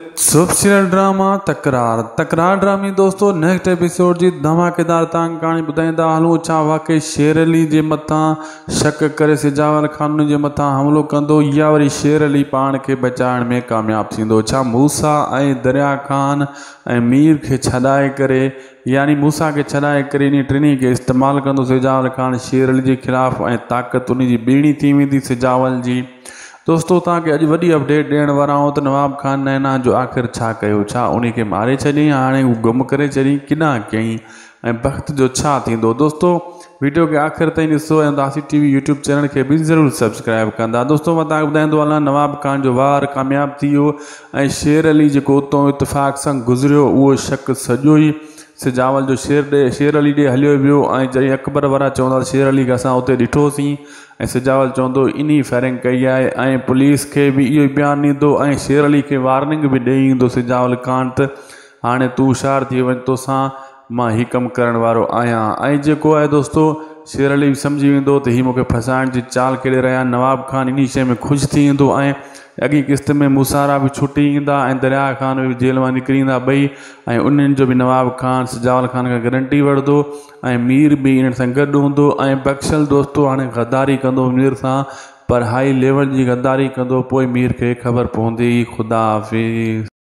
सुपसीरियल drama तकरार ड्रामे दोस्तों नेक्स्ट एपिसोड जी धमाकेदार तव्हां कहानी ॿुधाईंदा हलूं। छा वाकई शेर अली जे मथां शक करे सिजावर खान जे मथां हमलो कंदो या वरी शेर अली पाण खे बचाइण में कामयाब थींदो? छा मूसा ऐं दरिया खान ऐं मीर खे छॾाए करे यानी मूसा के छॾाए करे इन टिनी खे इस्तेमालु कंदो सिजावर खान शेर अली जे ख़िलाफ़ ऐं ताक़त उन जी ॿीणी थी वेंदी सिजावल जी? दोस्तों तव्हांखे अॼु वॾी अपडेट ॾियण वारा आहियूं त नवाब खान नैना जो आख़िर छा कयो, छा उन खे मारे छॾियईं, हाणे हू गुम करे छॾियईं, किना कयईं ऐं वक़्त जो छा थींदो? दोस्तों वीडियो खे आख़िर ताईं ॾिसो ऐं दासी टीवी यूट्यूब चैनल खे बि ज़रूरु सब्सक्राइब कंदा। दोस्तों मां तव्हांखे ॿुधाईंदो हलां नवाब खान जो वार कामयाबु थी वियो ऐं शेर अली जेको उतो इतफ़ाक़ सां गुज़रियो उहो शक सॼो ई सिजावल जो शेर अली ॾे हलियो वियो ऐं जॾहिं अकबर वारा चवंदा शेर अली खे असां उते ॾिठोसीं ऐं सिजावल चवंदो इन फायरिंग कई आहे ऐं पुलिस खे बि इहो ई बयानु ॾींदो ऐं शेर अली खे वार्निंग बि ॾेई ईंदो सिजावल खान त हाणे तूं हुशियारु थी वञ, तोसां मां हीउ कमु करण वारो आहियां। ऐं जेको आहे दोस्तों शेर अली बि सम्झी वेंदो त हीउ मूंखे फसाइण जी चाल खेॾे रहिया। नवाब खान इन शइ में ख़ुशि थी ईंदो ऐं अॻी क़िस्त में मूसारा बि छुटी ईंदा ऐं दरिया खान बि जेल मां निकिरी ईंदा ॿई ऐं उन्हनि जो बि नवाब खान सिजावल खान खां गारंटी वठंदो ऐं मीर बि इन्हनि सां गॾु हूंदो ऐं बख़्शल दोस्तों हाणे गद्दारी कंदो मीर सां, पर हाई लेवल जी गद्दारी कंदो। पोइ मीर खे ख़बर पवंदी। ख़ुदा हाफ़िज़।